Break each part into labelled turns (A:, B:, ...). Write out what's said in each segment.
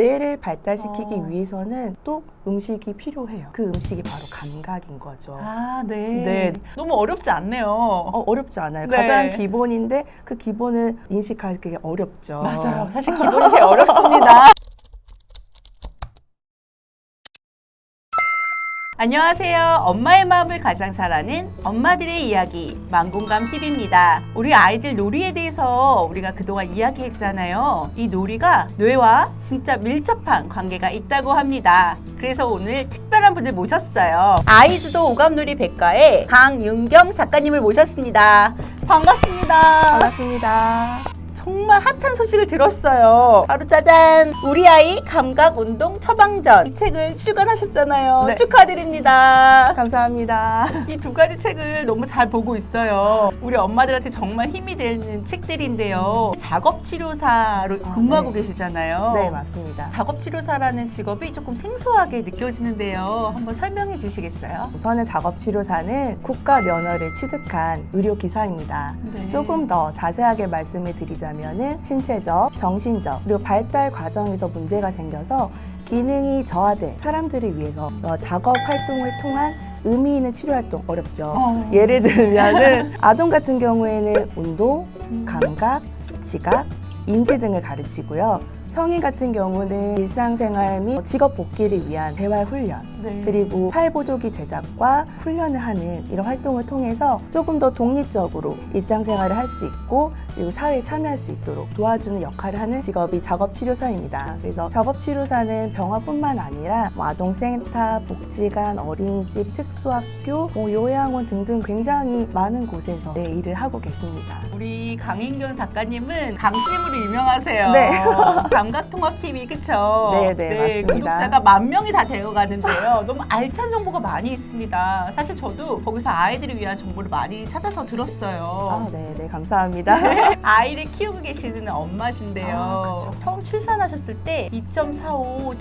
A: 뇌를 발달시키기 위해서는 또 음식이 필요해요. 그 음식이 바로 감각인 거죠.
B: 아, 네.
A: 네.
B: 너무 어렵지 않네요.
A: 어렵지 않아요.
B: 네.
A: 가장 기본인데 그 기본을 인식하기 어렵죠.
B: 맞아요. 사실 기본이 제일 어렵습니다. 안녕하세요. 엄마의 마음을 가장 잘 아는 엄마들의 이야기 만공감TV입니다. 우리 아이들 놀이에 대해서 우리가 그동안 이야기했잖아요. 이 놀이가 뇌와 진짜 밀접한 관계가 있다고 합니다. 그래서 오늘 특별한 분을 모셨어요. 아이주도 오감놀이 백과의 강윤경 작가님을 모셨습니다. 반갑습니다.
A: 반갑습니다.
B: 정말 핫한 소식을 들었어요. 바로 짜잔! 우리 아이 감각운동 처방전. 이 책을 출간하셨잖아요.
A: 네.
B: 축하드립니다.
A: 감사합니다.
B: 이 두 가지 책을 너무 잘 보고 있어요. 우리 엄마들한테 정말 힘이 되는 책들인데요. 작업치료사로 근무하고 계시잖아요.
A: 네, 맞습니다.
B: 작업치료사라는 직업이 조금 생소하게 느껴지는데요. 한번 설명해 주시겠어요?
A: 우선은 작업치료사는 국가 면허를 취득한 의료기사입니다.
B: 네.
A: 조금 더 자세하게 말씀을 드리자면은 신체적, 정신적, 그리고 발달 과정에서 문제가 생겨서 기능이 저하된 사람들을 위해서 작업 활동을 통한 의미 있는 치료 활동 어렵죠. 예를 들면은 아동 같은 경우에는 운동, 감각, 지각, 인지 등을 가르치고요. 성인 같은 경우는 일상생활 및 직업 복귀를 위한 재활 훈련,
B: 네.
A: 그리고 팔 보조기 제작과 훈련을 하는 이런 활동을 통해서 조금 더 독립적으로 일상생활을 할 수 있고 그리고 사회에 참여할 수 있도록 도와주는 역할을 하는 직업이 작업치료사입니다. 그래서 작업치료사는 병원뿐만 아니라 아동센터, 복지관, 어린이집, 특수학교, 요양원 등등 굉장히 많은 곳에서 일을 하고 계십니다.
B: 우리 강인경 작가님은 강쌤으로 유명하세요.
A: 네.
B: 감각통합TV 그쵸?
A: 네, 맞습니다.
B: 구독자가 10,000명이 다 되어가는데요. 너무 알찬 정보가 많이 있습니다. 사실 저도 거기서 아이들을 위한 정보를 많이 찾아서 들었어요.
A: 네, 감사합니다.
B: 아이를 키우고 계시는 엄마신데요.
A: 그쵸.
B: 처음 출산하셨을 때 2.45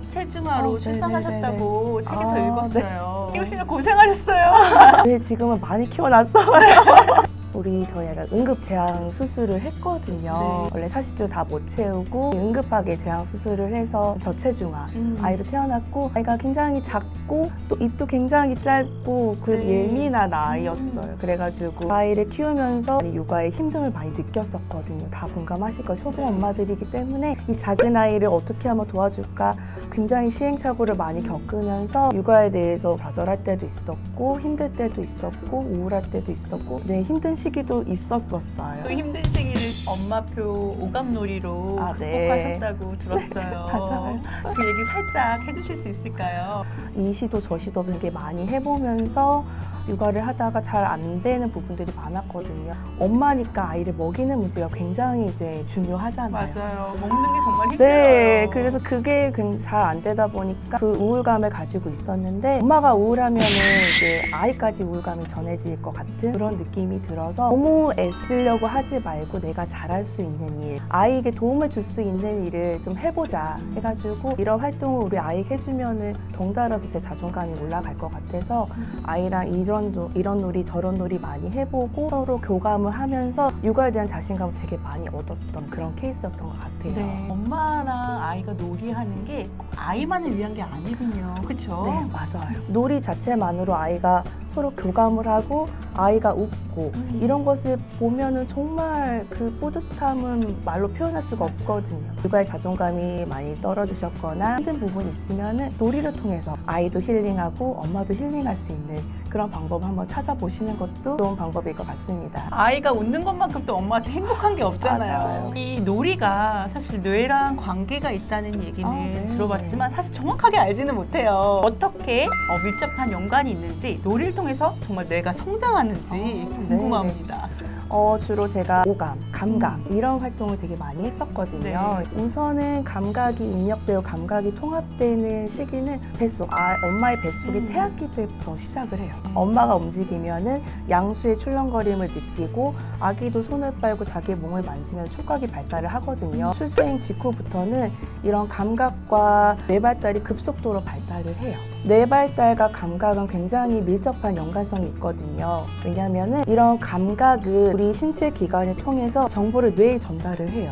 B: 저체중아로 출산하셨다고 책에서 읽었어요. 키우시면 고생하셨어요.
A: 네, 지금은 많이 키워놨어요. 우리 저희가 응급 제왕 수술을 했거든요.
B: 네.
A: 원래 40주 다 못 채우고 응급하게 제왕 수술을 해서 저체중아 아이로 태어났고 아이가 굉장히 작고 또 입도 굉장히 짧고 그리고
B: 네.
A: 예민한 아이였어요. 그래가지고 아이를 키우면서 육아에 힘듦을 많이 느꼈었거든요. 다 공감하실 거예요. 초보 엄마들이기 때문에 이 작은 아이를 어떻게 하면 도와줄까 굉장히 시행착오를 많이 겪으면서 육아에 대해서 좌절할 때도 있었고 힘들 때도 있었고 우울할 때도 있었고 힘든 시기도 있었어요.
B: 그 힘든 시기를 엄마표 오감놀이로
A: 네.
B: 극복하셨다고 들었어요.
A: 맞아요.
B: 그 얘기 살짝 해주실 수 있을까요?
A: 이 시도 저 시도 되게 많이 해보면서 육아를 하다가 잘 안 되는 부분들이 많았거든요. 엄마니까 아이를 먹이는 문제가 굉장히 이제 중요하잖아요.
B: 맞아요. 먹는 게 정말 힘들어요.
A: 네, 그래서 그게 잘 안 되다 보니까 그 우울감을 가지고 있었는데 엄마가 우울하면은 이제 아이까지 우울감이 전해질 것 같은 그런 느낌이 들어서 너무 애쓰려고 하지 말고 내가 잘할 수 있는 일, 아이에게 도움을 줄 수 있는 일을 좀 해보자 해가지고 이런 활동을 우리 아이에게 해주면은 덩달아서 제 자존감이 올라갈 것 같아서 아이랑 이런 놀이 저런 놀이 많이 해보고 서로 교감을 하면서 육아에 대한 자신감을 되게 많이 얻었던 그런 케이스였던 것 같아요.
B: 네. 엄마랑 아이가 놀이하는 게 꼭 아이만을 위한 게 아니군요. 그렇죠?
A: 네, 맞아요. 놀이 자체만으로 아이가 서로 교감을 하고 아이가 웃고 이런 것을 보면은 정말 그 뿌듯함은 말로 표현할 수가 없거든요. 육아의 자존감이 많이 떨어지셨거나 힘든 부분이 있으면은 놀이를 통해서 아이도 힐링하고 엄마도 힐링할 수 있는 그런 방법을 한번 찾아보시는 것도 좋은 방법일 것 같습니다.
B: 아이가 웃는 것만큼 또 엄마한테 행복한 게 없잖아요.
A: 맞아요.
B: 이 놀이가 사실 뇌랑 관계가 있다는 얘기는
A: 네,
B: 들어봤지만 사실 정확하게 알지는 못해요. 어떻게 밀접한 연관이 있는지 놀이를 통해서 정말 뇌가 성장하는지 궁금합니다.
A: 주로 제가 오감, 감각 이런 활동을 되게 많이 했었거든요. 우선은 감각이 입력되고 감각이 통합되는 시기는 뱃속, 엄마의 뱃속이 태아기 때부터 시작을 해요. 엄마가 움직이면은 양수의 출렁거림을 느끼고 아기도 손을 빨고 자기 몸을 만지면 촉각이 발달을 하거든요. 출생 직후부터는 이런 감각과 뇌 발달이 급속도로 발달을 해요. 뇌 발달과 감각은 굉장히 밀접한 연관성이 있거든요. 왜냐하면 이런 감각은 우리 신체 기관을 통해서 정보를 뇌에 전달을 해요.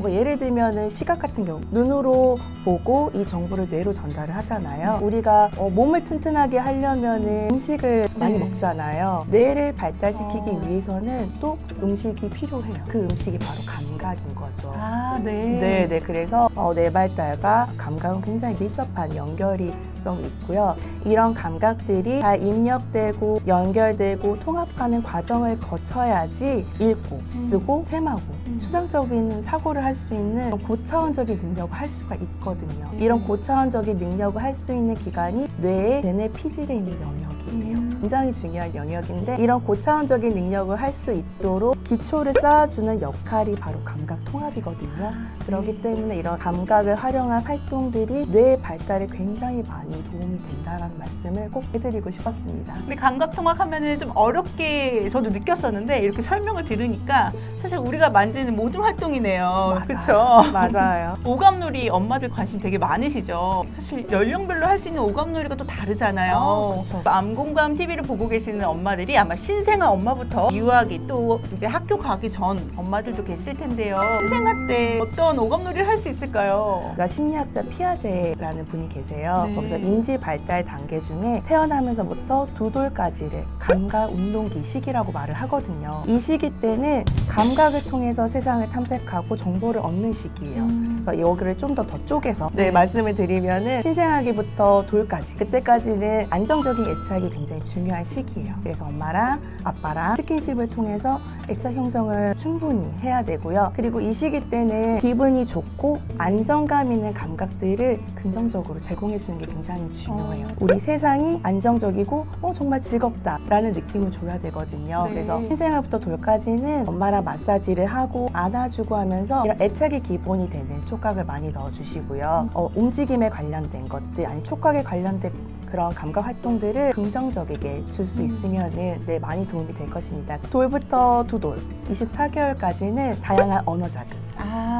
A: 예를 들면 시각 같은 경우 눈으로 보고 이 정보를 뇌로 전달을 하잖아요. 우리가 몸을 튼튼하게 하려면 음식을 많이 먹잖아요. 뇌를 발달시키기 위해서는 또 음식이 필요해요. 그 음식이 바로 감각인 거죠.
B: 아, 네.
A: 네. 그래서 뇌 발달과 감각은 굉장히 밀접한 연결이 있고요. 이런 감각들이 잘 입력되고 연결되고 통합하는 과정을 거쳐야지 읽고 쓰고 셈하고 추상적인 사고를 할 수 있는 고차원적인 능력을 할 수가 있거든요. 이런 고차원적인 능력을 할 수 있는 기관이 뇌의 뇌내 피질에 있는 영역이에요. 굉장히 중요한 영역인데 이런 고차원적인 능력을 할 수 있도록 기초를 쌓아주는 역할이 바로 감각 통합이거든요. 그렇기 때문에 이런 감각을 활용한 활동들이 뇌의 발달에 굉장히 많이 도움이 된다는 말씀을 꼭 해드리고 싶었습니다.
B: 근데 감각 통합하면은 좀 어렵게 저도 느꼈었는데 이렇게 설명을 들으니까 사실 우리가 만지는 모든 활동이네요. 그렇죠?
A: 맞아요.
B: 오감놀이 엄마들 관심 되게 많으시죠? 사실 연령별로 할 수 있는 오감놀이가 또 다르잖아요.
A: 그쵸.
B: 암공감 TV를 보고 계시는 엄마들이 아마 신생아 엄마부터 유아기 또 이제 학교 가기 전 엄마들도 계실 텐데요. 신생아 때 어떤 오감놀이를 할 수 있을까요?
A: 그러니까 심리학자 피아제라는 분이 계세요.
B: 네.
A: 거기서 인지 발달 단계 중에 태어나면서부터 2돌까지를 감각 운동기 시기라고 말을 하거든요. 이 시기 때는 감각을 통해서 세상을 탐색하고 정보를 얻는 시기예요. 그래서 여기를 좀 더 쪼개서 말씀을 드리면은 신생아기부터 돌까지 그때까지는 안정적인 애착이 굉장히 중요한 시기예요. 그래서 엄마랑 아빠랑 스킨십을 통해서 애착 형성을 충분히 해야 되고요. 그리고 이 시기 때는 기분이 좋고 안정감 있는 감각들을 긍정적으로 제공해 주는 게 굉장히 중요해요. 우리 세상이 안정적이고 정말 즐겁다라는 느낌을 줘야 되거든요.
B: 네.
A: 그래서 신생아부터 돌까지는 엄마랑 마사지를 하고 안아주고 하면서 이런 애착이 기본이 되는 촉각을 많이 넣어주시고요. 움직임에 관련된 것들 아니 촉각에 관련된 그런 감각 활동들을 긍정적이게 줄 수 있으면은 많이 도움이 될 것입니다. 돌부터 2돌, 24개월까지는 다양한 언어 자극.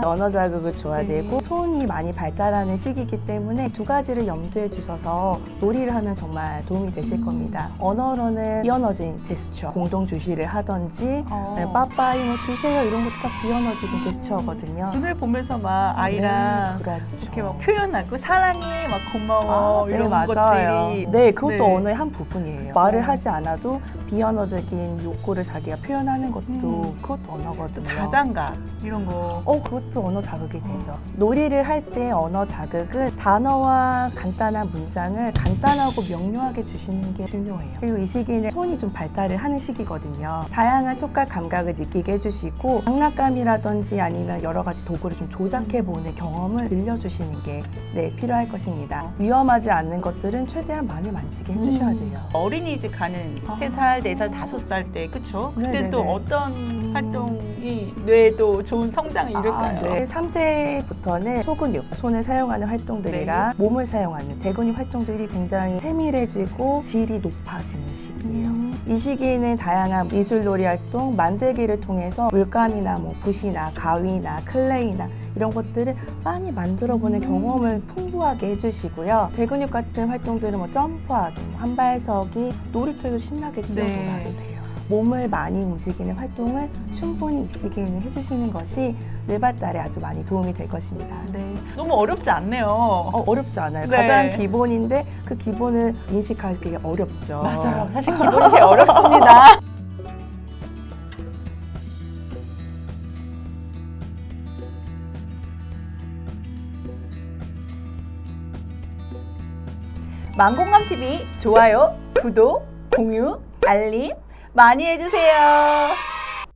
A: 언어 자극을 줘야 되고 손이 많이 발달하는 시기이기 때문에 두 가지를 염두에 두셔서 놀이를 하면 정말 도움이 되실 겁니다. 언어로는 비언어적인 제스처, 공동 주시를 하던지 빠빠이 뭐 주세요 이런 것도 다 비언어적인 제스처거든요.
B: 눈을 보면서 막 아이랑
A: 그렇죠.
B: 이렇게 막 표현하고 사랑해, 막 고마워 이런 것들이
A: 네, 그것도 언어의 한 부분이에요. 말을 하지 않아도 비언어적인 욕구를 자기가 표현하는 것도 그것도 언어거든요.
B: 자장가 이런 거.
A: 그것도 언어 자극이 되죠. 놀이를 할 때 언어 자극은 단어와 간단한 문장을 간단하고 명료하게 주시는 게 중요해요. 그리고 이 시기는 손이 좀 발달을 하는 시기거든요. 다양한 촉각 감각을 느끼게 해주시고 장난감이라든지 아니면 여러 가지 도구를 좀 조작해보는 경험을 들려주시는 게 필요할 것입니다. 위험하지 않는 것들은 최대한 많이 만지게 해주셔야 돼요.
B: 어린이집 가는 3살, 4살, 5살 때 그쵸? 그때 또 어떤 활동이 뇌에도 좋은 성장을 이룰까요?
A: 3세부터는 소근육, 손을 사용하는 활동들이랑 몸을 사용하는 대근육 활동들이 굉장히 세밀해지고 질이 높아지는 시기예요. 이 시기에는 다양한 미술놀이 활동, 만들기를 통해서 물감이나 붓이나 가위나 클레이나 이런 것들을 많이 만들어보는 경험을 풍부하게 해주시고요. 대근육 같은 활동들은 점프하기, 한발서기, 놀이터에서 신나게 뛰어놀아도 돼요. 몸을 많이 움직이는 활동을 충분히 이 시기에는 해주시는 것이 뇌 발달에 아주 많이 도움이 될 것입니다.
B: 너무 어렵지 않네요.
A: 어렵지 않아요. 가장 기본인데 그 기본을 인식하기 어렵죠.
B: 맞아요. 사실 기본이 제일 어렵습니다. 망공감TV 좋아요, 구독, 공유, 알림 많이 해주세요.